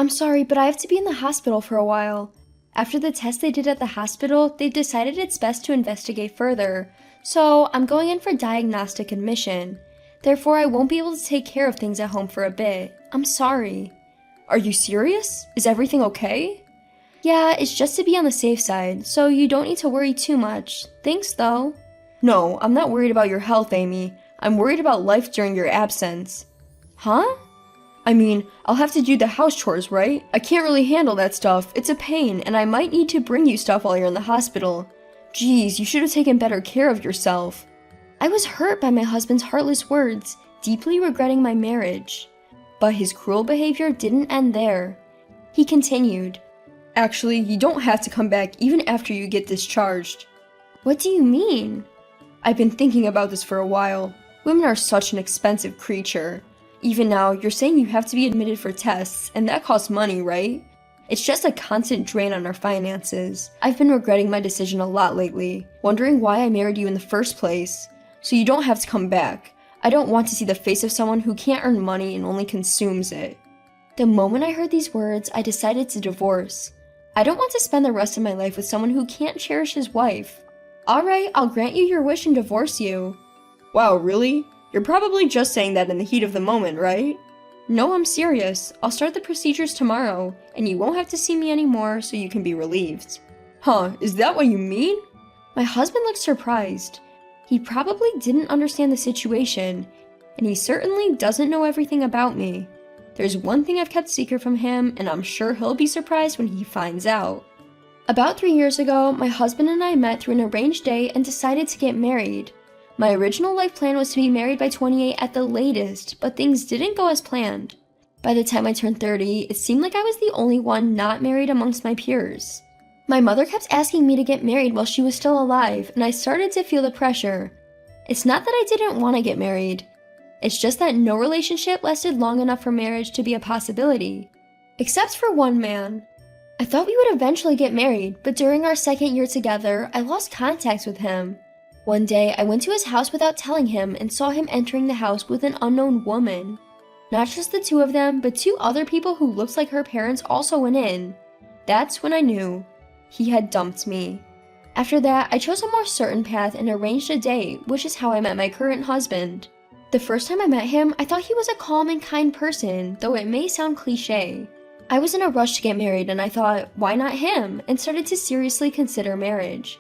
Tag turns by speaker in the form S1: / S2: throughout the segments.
S1: I'm sorry, but I have to be in the hospital for a while. After the test they did at the hospital, they decided it's best to investigate further, so I'm going in for diagnostic admission. Therefore, I won't be able to take care of things at home for a bit. I'm sorry.
S2: Are you serious? Is everything okay?
S1: Yeah, it's just to be on the safe side, so you don't need to worry too much. Thanks, though.
S2: No, I'm not worried about your health, Amy. I'm worried about life during your absence.
S1: Huh?
S2: I mean, I'll have to do the house chores, right? I can't really handle that stuff. It's a pain, and I might need to bring you stuff while you're in the hospital. Geez, you should have taken better care of yourself.
S1: I was hurt by my husband's heartless words, deeply regretting my marriage. But his cruel behavior didn't end there. He continued.
S2: Actually, you don't have to come back even after you get discharged.
S1: What do you mean?
S2: I've been thinking about this for a while. Women are such an expensive creature. Even now, you're saying you have to be admitted for tests, and that costs money, right? It's just a constant drain on our finances. I've been regretting my decision a lot lately, wondering why I married you in the first place. So you don't have to come back. I don't want to see the face of someone who can't earn money and only consumes it.
S1: The moment I heard these words, I decided to divorce. I don't want to spend the rest of my life with someone who can't cherish his wife. Alright, I'll grant you your wish and divorce you.
S2: Wow, really? You're probably just saying that in the heat of the moment, right?
S1: No, I'm serious. I'll start the procedures tomorrow, and you won't have to see me anymore so you can be relieved.
S2: Huh, is that what you mean?
S1: My husband looked surprised. He probably didn't understand the situation, and he certainly doesn't know everything about me. There's one thing I've kept secret from him, and I'm sure he'll be surprised when he finds out. About 3 years ago, my husband and I met through an arranged date and decided to get married. My original life plan was to be married by 28 at the latest, but things didn't go as planned. By the time I turned 30, it seemed like I was the only one not married amongst my peers. My mother kept asking me to get married while she was still alive, and I started to feel the pressure. It's not that I didn't want to get married. It's just that no relationship lasted long enough for marriage to be a possibility. Except for one man. I thought we would eventually get married, but during our second year together, I lost contact with him. One day, I went to his house without telling him and saw him entering the house with an unknown woman. Not just the two of them, but 2 other people who looked like her parents also went in. That's when I knew. He had dumped me. After that, I chose a more certain path and arranged a date, which is how I met my current husband. The first time I met him, I thought he was a calm and kind person, though it may sound cliche. I was in a rush to get married and I thought, why not him, and started to seriously consider marriage.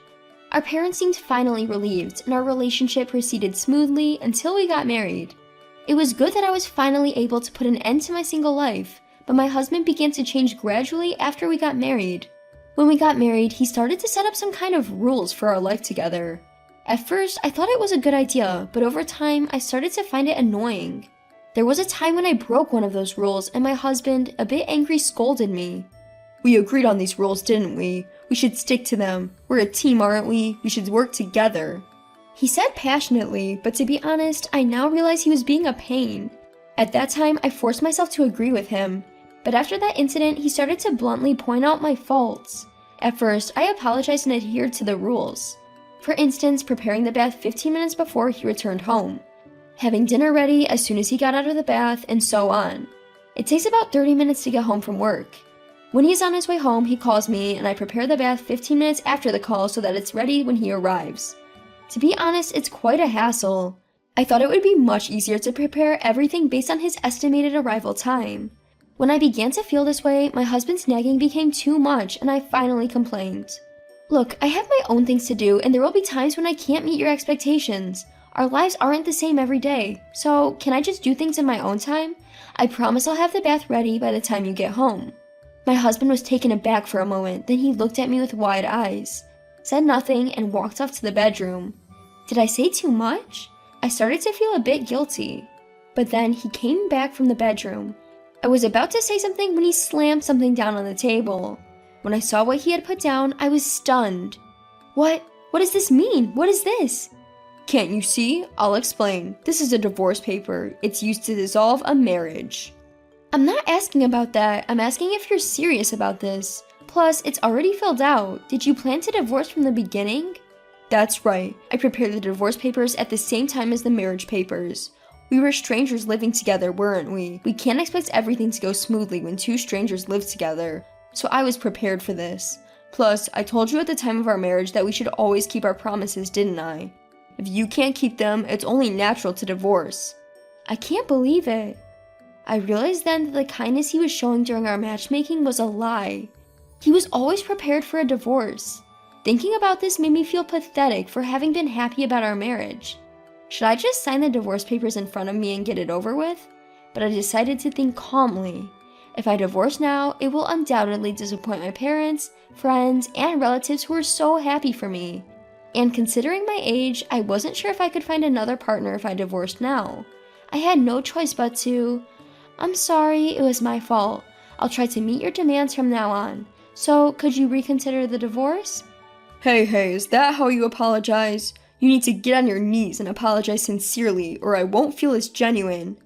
S1: Our parents seemed finally relieved, and our relationship proceeded smoothly until we got married. It was good that I was finally able to put an end to my single life, but my husband began to change gradually after we got married. When we got married, he started to set up some kind of rules for our life together. At first, I thought it was a good idea, but over time, I started to find it annoying. There was a time when I broke one of those rules, and my husband, a bit angry, scolded me.
S2: We agreed on these rules, didn't we? We should stick to them. We're a team, aren't we? We should work together.
S1: He said passionately, but to be honest, I now realize he was being a pain. At that time, I forced myself to agree with him, but after that incident, he started to bluntly point out my faults. At first, I apologized and adhered to the rules. For instance, preparing the bath 15 minutes before he returned home, having dinner ready as soon as he got out of the bath, and so on. It takes about 30 minutes to get home from work. When he's on his way home, he calls me, and I prepare the bath 15 minutes after the call so that it's ready when he arrives. To be honest, it's quite a hassle. I thought it would be much easier to prepare everything based on his estimated arrival time. When I began to feel this way, my husband's nagging became too much, and I finally complained. Look, I have my own things to do, and there will be times when I can't meet your expectations. Our lives aren't the same every day, so can I just do things in my own time? I promise I'll have the bath ready by the time you get home. My husband was taken aback for a moment, then he looked at me with wide eyes, said nothing, and walked off to the bedroom. Did I say too much? I started to feel a bit guilty. But then he came back from the bedroom. I was about to say something when he slammed something down on the table. When I saw what he had put down, I was stunned. What does this mean? What is this?
S2: Can't you see? I'll explain. This is a divorce paper. It's used to dissolve a marriage.
S1: I'm not asking about that. I'm asking if you're serious about this. Plus, it's already filled out. Did you plan to divorce from the beginning?
S2: That's right. I prepared the divorce papers at the same time as the marriage papers. We were strangers living together, weren't we? We can't expect everything to go smoothly when two strangers live together. So I was prepared for this. Plus, I told you at the time of our marriage that we should always keep our promises, didn't I? If you can't keep them, it's only natural to divorce.
S1: I can't believe it. I realized then that the kindness he was showing during our matchmaking was a lie. He was always prepared for a divorce. Thinking about this made me feel pathetic for having been happy about our marriage. Should I just sign the divorce papers in front of me and get it over with? But I decided to think calmly. If I divorce now, it will undoubtedly disappoint my parents, friends, and relatives who were so happy for me. And considering my age, I wasn't sure if I could find another partner if I divorced now. I had no choice but to. I'm sorry, it was my fault. I'll try to meet your demands from now on. So, could you reconsider the divorce?
S2: Hey, is that how you apologize? You need to get on your knees and apologize sincerely, or I won't feel as genuine.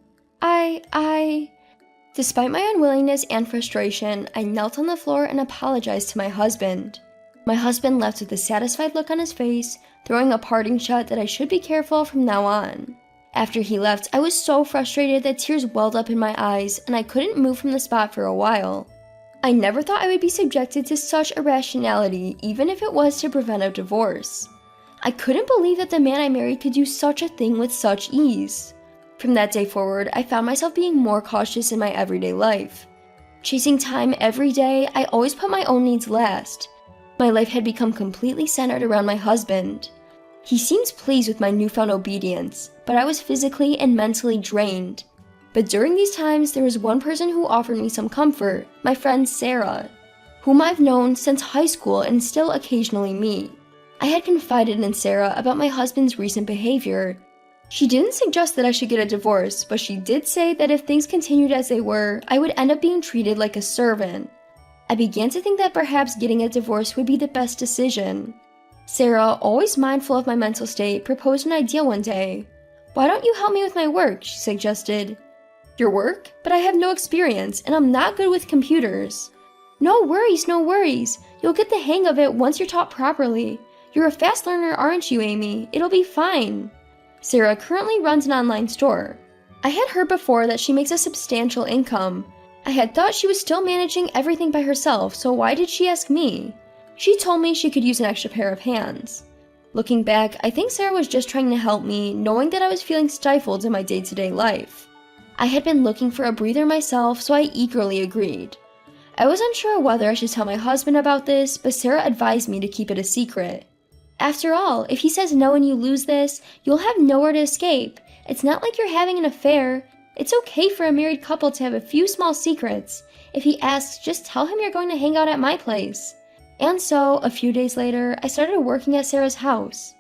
S1: Despite my unwillingness and frustration, I knelt on the floor and apologized to my husband. My husband left with a satisfied look on his face, throwing a parting shot that I should be careful from now on. After he left, I was so frustrated that tears welled up in my eyes and I couldn't move from the spot for a while. I never thought I would be subjected to such irrationality, even if it was to prevent a divorce. I couldn't believe that the man I married could do such a thing with such ease. From that day forward, I found myself being more cautious in my everyday life. Chasing time every day, I always put my own needs last. My life had become completely centered around my husband. He seemed pleased with my newfound obedience, but I was physically and mentally drained. But during these times, there was one person who offered me some comfort, my friend Sarah, whom I've known since high school and still occasionally meet. I had confided in Sarah about my husband's recent behavior. She didn't suggest that I should get a divorce, but she did say that if things continued as they were, I would end up being treated like a servant. I began to think that perhaps getting a divorce would be the best decision. Sarah, always mindful of my mental state, proposed an idea one day. "Why don't you help me with my work?" she suggested. "Your work? But I have no experience, and I'm not good with computers." No worries. You'll get the hang of it once you're taught properly. You're a fast learner, aren't you, Amy? It'll be fine. Sarah currently runs an online store. I had heard before that she makes a substantial income. I had thought she was still managing everything by herself, so why did she ask me? She told me she could use an extra pair of hands. Looking back, I think Sarah was just trying to help me, knowing that I was feeling stifled in my day-to-day life. I had been looking for a breather myself, so I eagerly agreed. I was unsure whether I should tell my husband about this, but Sarah advised me to keep it a secret. After all, if he says no and you lose this, you'll have nowhere to escape. It's not like you're having an affair. It's okay for a married couple to have a few small secrets. If he asks, just tell him you're going to hang out at my place. And so, a few days later, I started working at Sarah's house.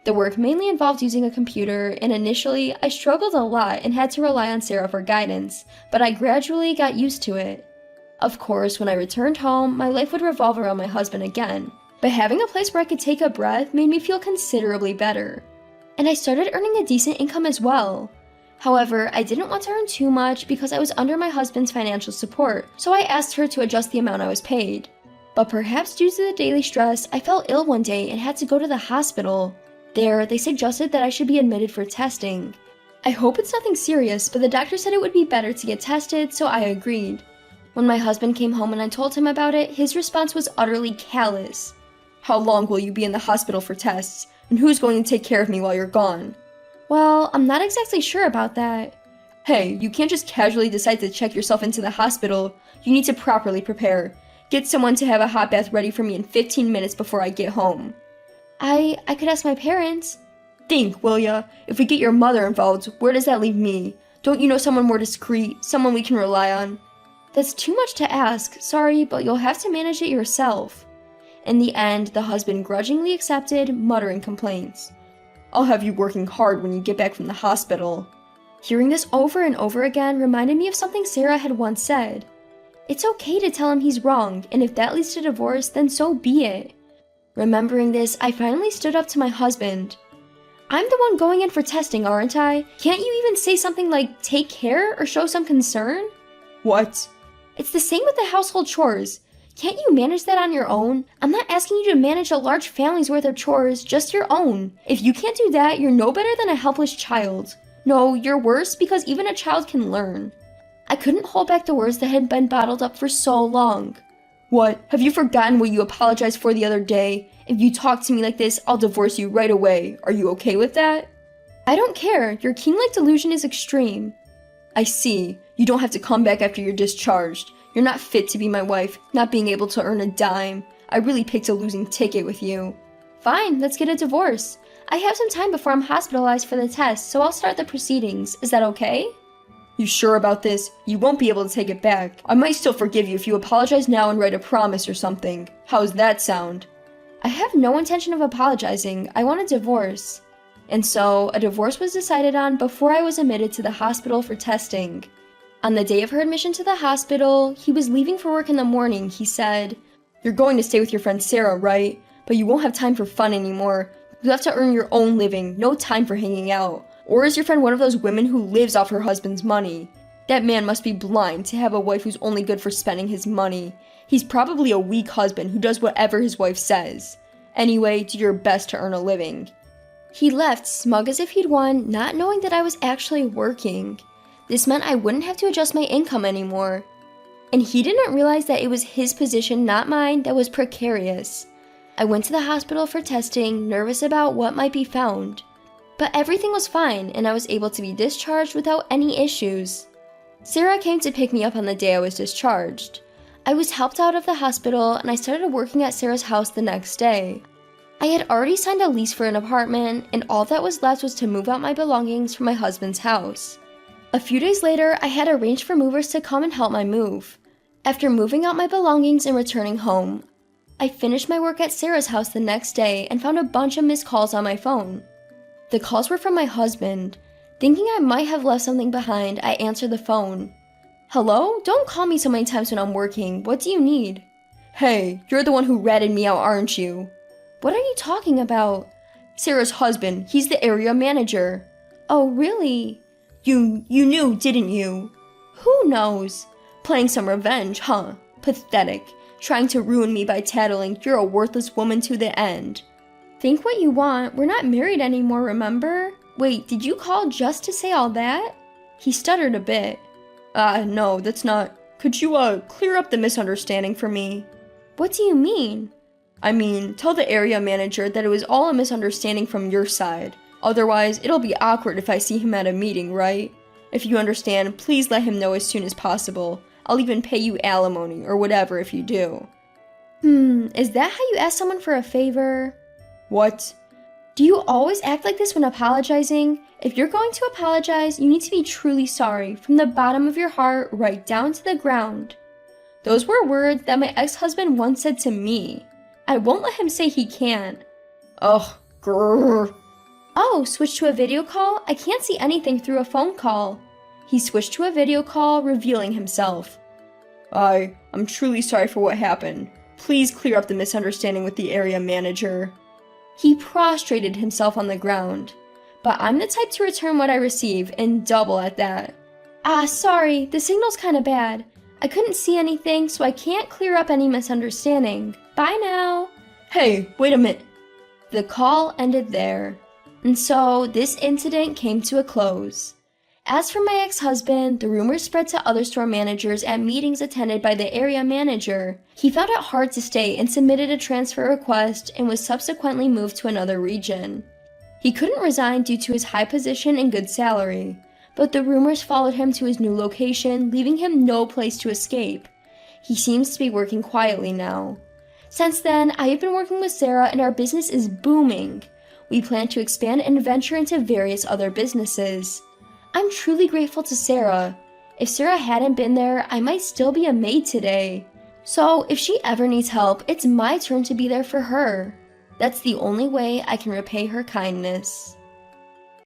S1: The work mainly involved using a computer, and initially, I struggled a lot and had to rely on Sarah for guidance, but I gradually got used to it. Of course, when I returned home, my life would revolve around my husband again, but having a place where I could take a breath made me feel considerably better. And I started earning a decent income as well. However, I didn't want to earn too much because I was under my husband's financial support, so I asked her to adjust the amount I was paid. But perhaps due to the daily stress, I fell ill one day and had to go to the hospital. There, they suggested that I should be admitted for testing. I hope it's nothing serious, but the doctor said it would be better to get tested, so I agreed. When my husband came home and I told him about it, his response was utterly callous. "How long will you be in the hospital for tests? And who's going to take care of me while you're gone?" Well, I'm not exactly sure about that.
S2: Hey, you can't just casually decide to check yourself into the hospital. You need to properly prepare. Get someone to have a hot bath ready for me in 15 minutes before I get home.
S1: I could ask my parents.
S2: Think, will ya? If we get your mother involved, where does that leave me? Don't you know someone more discreet, someone we can rely on?
S1: That's too much to ask. Sorry, but you'll have to manage it yourself. In the end, the husband grudgingly accepted, muttering complaints.
S2: I'll have you working hard when you get back from the hospital.
S1: Hearing this over and over again reminded me of something Sarah had once said. It's okay to tell him he's wrong, and if that leads to divorce, then so be it. Remembering this, I finally stood up to my husband. I'm the one going in for testing, aren't I? Can't you even say something like, take care, or show some concern?
S2: What?
S1: It's the same with the household chores. Can't you manage that on your own? I'm not asking you to manage a large family's worth of chores, just your own. If you can't do that, you're no better than a helpless child. No, you're worse because even a child can learn. I couldn't hold back the words that had been bottled up for so long. What? Have you forgotten what you apologized for the other day? If you talk to me like this, I'll divorce you right away. Are you okay with that? I don't care. Your king-like delusion is extreme. I see. You don't have to come back after you're discharged. You're not fit to be my wife, not being able to earn a dime. I really picked a losing ticket with you. Fine, let's get a divorce. I have some time before I'm hospitalized for the test, so I'll start the proceedings. Is that okay? You sure about this? You won't be able to take it back. I might still forgive you if you apologize now and write a promise or something. How's that sound? I have no intention of apologizing. I want a divorce. And so, a divorce was decided on before I was admitted to the hospital for testing. On the day of her admission to the hospital, he was leaving for work in the morning. He said, "You're going to stay with your friend Sarah, right? But you won't have time for fun anymore. You have to earn your own living, no time for hanging out. Or is your friend one of those women who lives off her husband's money? That man must be blind to have a wife who's only good for spending his money. He's probably a weak husband who does whatever his wife says. Anyway, do your best to earn a living." He left, smug as if he'd won, not knowing that I was actually working. This meant I wouldn't have to adjust my income anymore. And he didn't realize that it was his position, not mine, that was precarious. I went to the hospital for testing, nervous about what might be found. But everything was fine, and I was able to be discharged without any issues. Sarah came to pick me up on the day I was discharged. I was helped out of the hospital, and I started working at Sarah's house the next day. I had already signed a lease for an apartment, and all that was left was to move out my belongings from my husband's house. A few days later, I had arranged for movers to come and help my move. After moving out my belongings and returning home, I finished my work at Sarah's house the next day and found a bunch of missed calls on my phone. The calls were from my husband. Thinking I might have left something behind, I answered the phone. "Hello? Don't call me so many times when I'm working. What do you need?" "Hey, you're the one who ratted me out, aren't you?" "What are you talking about?" "Sarah's husband. He's the area manager." "Oh, really?" You knew, didn't you?" "Who knows?" "Playing some revenge, huh? Pathetic. Trying to ruin me by tattling, you're a worthless woman to the end." "Think what you want. We're not married anymore, remember?" "Wait, did you call just to say all that?" He stuttered a bit. No, that's not. Could you, clear up the misunderstanding for me?" "What do you mean?" "I mean, tell the area manager that it was all a misunderstanding from your side. Otherwise, it'll be awkward if I see him at a meeting, right? If you understand, please let him know as soon as possible. I'll even pay you alimony or whatever if you do." Is that how you ask someone for a favor? "What?" "Do you always act like this when apologizing? If you're going to apologize, you need to be truly sorry, from the bottom of your heart right down to the ground." Those were words that my ex-husband once said to me. I won't let him say he can't. Ugh, grrr. "Oh, switch to a video call? I can't see anything through a phone call." He switched to a video call, revealing himself. I'm truly sorry for what happened. Please clear up the misunderstanding with the area manager." He prostrated himself on the ground. But I'm the type to return what I receive, and double at that. Sorry, the signal's kinda bad. I couldn't see anything, so I can't clear up any misunderstanding. Bye now." "Hey, wait a minute." The call ended there. And so, this incident came to a close. As for my ex-husband, the rumors spread to other store managers at meetings attended by the area manager. He found it hard to stay and submitted a transfer request and was subsequently moved to another region. He couldn't resign due to his high position and good salary, but the rumors followed him to his new location, leaving him no place to escape. He seems to be working quietly now. Since then, I have been working with Sarah and our business is booming. We plan to expand and venture into various other businesses. I'm truly grateful to Sarah. If Sarah hadn't been there, I might still be a maid today. So if she ever needs help, it's my turn to be there for her. That's the only way I can repay her kindness.